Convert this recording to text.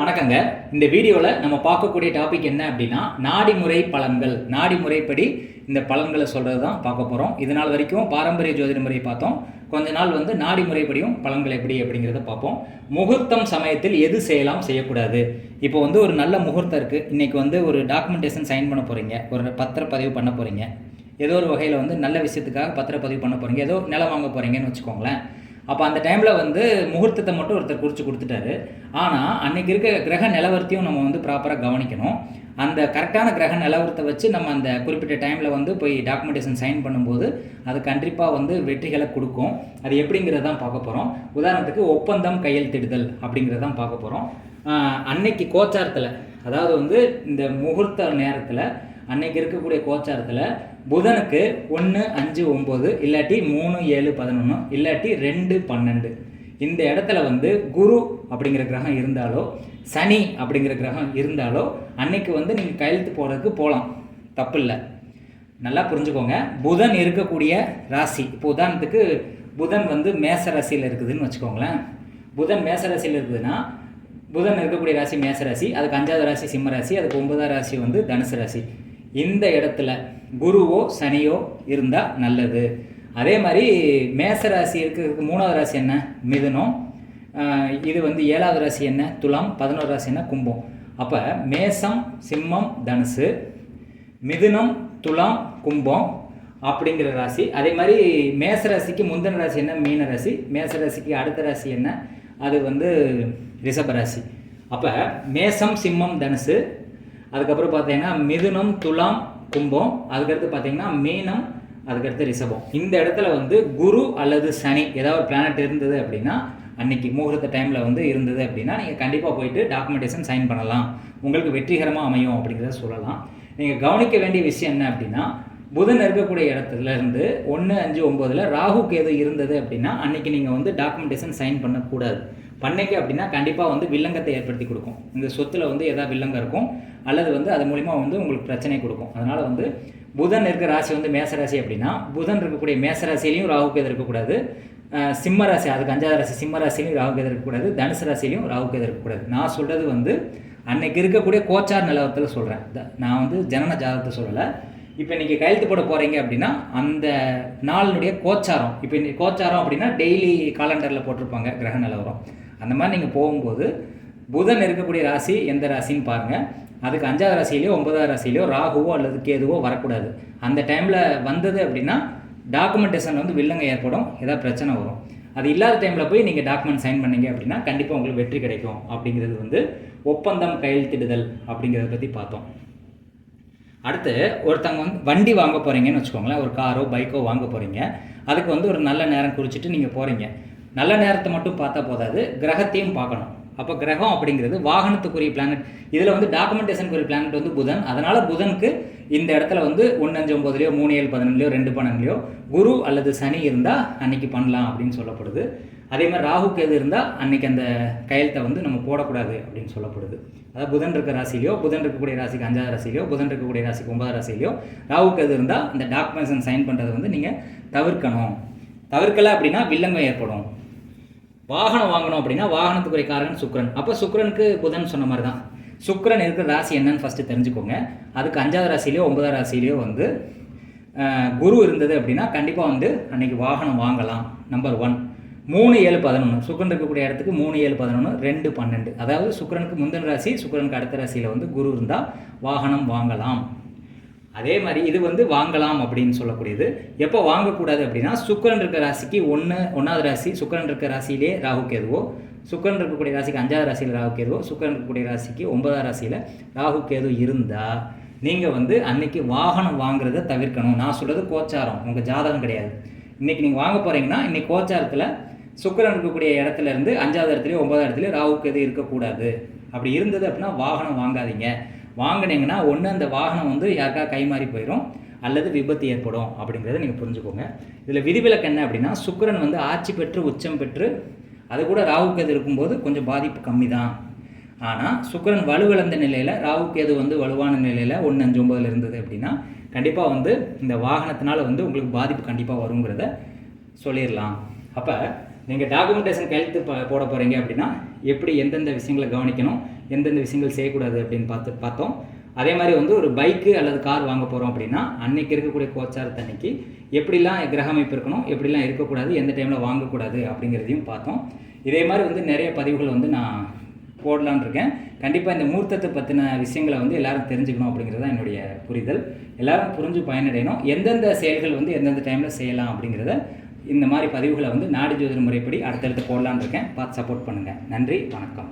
வணக்கங்க. இந்த வீடியோவில் நம்ம பார்க்கக்கூடிய டாபிக் என்ன அப்படின்னா நாடிமுறை பலன்கள். நாடிமுறைப்படி இந்த பலன்களை சொல்கிறது தான் பார்க்க போகிறோம். இது நாள் வரைக்கும் பாரம்பரிய ஜோதிட முறை பார்த்தோம். கொஞ்ச நாள் நாடிமுறைப்படியும் பலன்கள் எப்படி அப்படிங்கிறத பார்ப்போம். முகூர்த்தம் சமயத்தில் எது செய்யலாம், செய்யக்கூடாது. இப்போ ஒரு நல்ல முகூர்த்தம் இருக்குது. இன்றைக்கி ஒரு டாக்குமெண்டேஷன் சைன் பண்ண போகிறீங்க, ஒரு பத்திரப்பதிவு பண்ண போகிறீங்க, ஏதோ ஒரு வகையில் நல்ல விஷயத்துக்காக பத்திரப்பதிவு பண்ண போகிறீங்க, ஏதோ நிலம் வாங்க போகிறீங்கன்னு வச்சுக்கோங்களேன். அப்போ அந்த டைமில் முகூர்த்தத்தை மட்டும் ஒருத்தர் குறித்து கொடுத்துட்டாரு. ஆனால் அன்றைக்கி இருக்க கிரக நிலவரத்தையும் நம்ம ப்ராப்பராக கவனிக்கணும். அந்த கரெக்டான கிரக நிலவரத்தை வச்சு நம்ம அந்த குறிப்பிட்ட டைமில் போய் டாக்குமெண்டேஷன் சைன் பண்ணும்போது அது கண்டிப்பாக வெற்றிகளை கொடுக்கும். அது எப்படிங்கிறது தான் பார்க்க போகிறோம். உதாரணத்துக்கு ஒப்பந்தம் கையெழுத்திடுதல் அப்படிங்கிறது தான் பார்க்க போகிறோம். அன்னைக்கு கோச்சாரத்தில், அதாவது இந்த முகூர்த்த நேரத்தில் அன்னைக்கு இருக்கக்கூடிய கோச்சாரத்தில் புதனுக்கு 1, 5, 9 இல்லாட்டி 3, 7, 11 இல்லாட்டி 2, 12 இந்த இடத்துல குரு அப்படிங்கிற கிரகம் இருந்தாலோ சனி அப்படிங்கிற கிரகம் இருந்தாலோ அன்னைக்கு நீங்கள் கையெழுத்து போடுறதுக்கு போகலாம், தப்பு இல்லை. நல்லா புரிஞ்சுக்கோங்க. புதன் இருக்கக்கூடிய ராசி, இப்போ உதாரணத்துக்கு புதன் மேச ராசியில் இருக்குதுன்னு வச்சுக்கோங்களேன். புதன் மேச ராசியில் இருக்குதுன்னா புதன் இருக்கக்கூடிய ராசி மேச ராசி, அதுக்கு 5வது ராசி சிம்ம ராசி, அதுக்கு 9வது ராசி தனுசு ராசி. இந்த இடத்துல குருவோ சனியோ இருந்தால் நல்லது. அதே மாதிரி மேசராசி இருக்கிறதுக்கு 3வது ராசி என்ன, மிதுனம். இது 7வது ராசி என்ன, துலாம். 11வது ராசி என்ன, கும்பம். அப்போ மேசம், சிம்மம், தனுசு, மிதுனம், துலாம், கும்பம் அப்படிங்கிற ராசி. அதே மாதிரி மேசராசிக்கு முந்தின ராசி என்ன, மீன ராசி. மேசராசிக்கு அடுத்த ராசி என்ன, அது ரிஷபராசி. அப்போ மேசம், சிம்மம், தனுசு, அதுக்கப்புறம் பார்த்தீங்கன்னா மிதுனம், துலாம், கும்பம், அதுக்கடுத்து பார்த்தீங்கன்னா மீனம், அதுக்கடுத்து ரிஷபம். இந்த இடத்துல குரு அல்லது சனி ஏதாவது ஒரு பிளானட் இருந்தது அப்படின்னா அன்னைக்கு முகூர்த்த டைமில் இருந்தது அப்படின்னா நீங்கள் கண்டிப்பாக போயிட்டு டாக்குமெண்டேஷன் சைன் பண்ணலாம், உங்களுக்கு வெற்றிகரமாக அமையும் அப்படிங்கிறத சொல்லலாம். நீங்கள் கவனிக்க வேண்டிய விஷயம் என்ன அப்படின்னா, புதன் இருக்கக்கூடிய இடத்துல இருந்து 1, 5, 9 ராகு கேது இருந்தது அப்படின்னா அன்னைக்கு நீங்கள் டாக்குமெண்டேஷன் சைன் பண்ணக்கூடாது. பண்ணைக்கு அப்படின்னா கண்டிப்பாக வில்லங்கத்தை ஏற்படுத்தி கொடுக்கும். இந்த சொத்தில் ஏதாவது வில்லங்கம் இருக்கும், அல்லது அது மூலிமா உங்களுக்கு பிரச்சனை கொடுக்கும். அதனால் புதன் இருக்க ராசி மேசராசி அப்படின்னா புதன் இருக்கக்கூடிய மேசராசிலையும் ராகு கேது இருக்கக்கூடாது. சிம்ம ராசி, அதுக்கு 5வது ராசி சிம்ம ராசிலையும் ராகு கேது இருக்கக்கூடாது. தனுசு ராசிலையும் ராகு கேது இருக்கக்கூடாது. நான் சொல்கிறது அன்னைக்கு இருக்கக்கூடிய கோச்சார் நிலவரத்தில் சொல்கிறேன். நான் ஜனன ஜாதகத்தை சொல்லலை. இப்போ இன்றைக்கி கையெழுத்து போட போகிறீங்க அப்படின்னா அந்த நாளினுடைய கோச்சாரம், இப்போ இன்றைக்கி கோச்சாரம் அப்படின்னா டெய்லி காலண்டரில் போட்டிருப்பாங்க கிரக நிலவரம். அந்த மாதிரி நீங்கள் போகும்போது புதன் இருக்கக்கூடிய ராசி எந்த ராசின்னு பாருங்கள். அதுக்கு 5வது ராசியிலையோ 9வது ராசியிலையோ ராகுவோ அல்லது கேதுவோ வரக்கூடாது. அந்த டைமில் வந்தது அப்படின்னா டாக்குமெண்டேஷன் வில்லங்க ஏற்படும், ஏதாவது பிரச்சனை வரும். அது இல்லாத டைமில் போய் நீங்கள் டாக்குமெண்ட் சைன் பண்ணீங்க அப்படின்னா கண்டிப்பாக உங்களுக்கு வெற்றி கிடைக்கும். அப்படிங்கிறது ஒப்பந்தம் கையெழுத்திடுதல் அப்படிங்கிறத பற்றி பார்த்தோம். அடுத்து ஒருத்தவங்க வண்டி வாங்க போகிறீங்கன்னு வச்சுக்கோங்களேன். ஒரு காரோ பைக்கோ வாங்க போகிறீங்க. அதுக்கு ஒரு நல்ல நேரம் குறிச்சிட்டு நீங்கள் போகிறீங்க. நல்ல நேரத்தை மட்டும் பார்த்தா போதாது, கிரகத்தையும் பார்க்கணும். அப்போ கிரகம் அப்படிங்கிறது வாகனத்துக்குரிய பிளானட். இதில் டாக்குமெண்டேஷனுக்குரிய பிளானட் புதன். அதனால் புதனுக்கு இந்த இடத்துல 1, 5, 9 3, 7, 11 2, 12 குரு அல்லது சனி இருந்தால் அன்னைக்கு பண்ணலாம் அப்படின்னு சொல்லப்படுது. அதே மாதிரி ராகு கேது இருந்தால் அன்னைக்கு அந்த கையெழுத்தை நம்ம போடக்கூடாது அப்படின்னு சொல்லப்படுது. அதாவது புதன் இருக்க ராசிலையோ, புதன் இருக்கக்கூடிய ராசிக்கு 5வது ராசிலையோ, புதன் இருக்கக்கூடிய ராசிக்கு 9வது ராசிலையோ ராகு கேது இருந்தால் அந்த டாக்குமெண்டேஷன் சைன் பண்ணுறது நீங்கள் தவிர்க்கணும். தவிர்க்கலை அப்படின்னா வில்லங்கம் ஏற்படும். வாகனம் வாங்கணும் அப்படின்னா வாகனத்துக்குரிய காரகன் சுக்கிரன். அப்போ சுக்கிரனுக்கு புதன் சொன்ன மாதிரி தான். சுக்கிரன் இருக்கிற ராசி என்னன்னு ஃபஸ்ட்டு தெரிஞ்சுக்கோங்க. அதுக்கு 5வது ராசிலையோ 9வது ராசிலையோ குரு இருந்தது அப்படின்னா கண்டிப்பாக அன்னைக்கு வாகனம் வாங்கலாம். நம்பர் 1. 3, 7, 11 சுக்கிரன் இருக்கக்கூடிய இடத்துக்கு 3, 7, 11 2, 12 அதாவது சுக்கிரனுக்கு முந்தின ராசி சுக்கிரனுக்கு அடுத்த ராசியில் குரு இருந்தால் வாகனம் வாங்கலாம். அதே மாதிரி இது வாங்கலாம் அப்படின்னு சொல்லக்கூடியது. எப்போ வாங்கக்கூடாது அப்படின்னா சுக்கிரன் இருக்க ராசிக்கு 1வது ராசி சுக்கிரன் இருக்க ராசியிலே ராகு கேதுவோ, சுக்கிரன் இருக்கக்கூடிய ராசிக்கு 5வது ராசியில் ராகு கேதுவோ, சுக்கிரன் இருக்கக்கூடிய ராசிக்கு 9வது ராசியில் ராகு கேது இருந்தால் நீங்கள் அன்னைக்கு வாகனம் வாங்குறத தவிர்க்கணும். நான் சொல்கிறது கோச்சாரம், உங்கள் ஜாதகம் கிடையாது. இன்றைக்கி நீங்கள் வாங்க போகிறீங்கன்னா இன்றைக்கி கோச்சாரத்தில் சுக்கிரன் இருக்கக்கூடிய இடத்துல இருந்து 5வது இடத்துலையோ 9வது இடத்துலையோ ராகு கேது இருக்கக்கூடாது. அப்படி இருந்தது அப்படின்னா வாகனம் வாங்காதீங்க. வாங்கினீங்கன்னா ஒன்று அந்த வாகனம் யாருக்கா கைமாறி போயிடும், அல்லது விபத்து ஏற்படும். அப்படிங்கிறத நீங்கள் புரிஞ்சுக்கோங்க. இதில் விதிவிலக்கு என்ன அப்படின்னா சுக்கிரன் ஆட்சி பெற்று உச்சம் பெற்று அது கூட ராகு கேது இருக்கும்போது கொஞ்சம் பாதிப்பு கம்மி தான். ஆனால் சுக்கிரன் வலுவிழந்த நிலையில் ராகு கேது வலுவான நிலையில் 1, 5, 9 இருந்தது அப்படின்னா கண்டிப்பாக இந்த வாகனத்தினால உங்களுக்கு பாதிப்பு கண்டிப்பாக வருங்கிறத சொல்லிடலாம். அப்போ நீங்கள் டாக்குமெண்டேஷன் கையெழுத்து போட போகிறீங்க அப்படின்னா எப்படி எந்தெந்த விஷயங்களை கவனிக்கணும், எந்தெந்த விஷயங்கள் செய்யக்கூடாது அப்படின்னு பார்த்தோம். அதே மாதிரி வந்து ஒரு பைக்கு அல்லது கார் வாங்க போகிறோம் அப்படின்னா அன்றைக்கி இருக்கக்கூடிய கோச்சாரத்தன்னைக்கு எப்படிலாம் கிரக அமைப்பு இருக்கணும், எப்படிலாம் இருக்கக்கூடாது, எந்த டைமில் வாங்கக்கூடாது அப்படிங்கிறதையும் பார்த்தோம். இதே மாதிரி வந்து நிறைய பதிவுகள் வந்து நான் போடலான் இருக்கேன். கண்டிப்பாக இந்த முகூர்த்தத்தை பற்றின விஷயங்களை வந்து எல்லோரும் தெரிஞ்சுக்கணும் அப்படிங்கிறது தான் என்னுடைய புரிதல். எல்லோரும் புரிஞ்சு பயனடையணும். எந்தெந்த செயல்கள் வந்து எந்தெந்த டைமில் செய்யலாம் அப்படிங்கிறத இந்த மாதிரி பதிவுகளை வந்து நாடி ஜோதிட முறைப்படி அடுத்தடுத்து போடலான் இருக்கேன். பார்த்து சப்போர்ட் பண்ணுங்கள். நன்றி, வணக்கம்.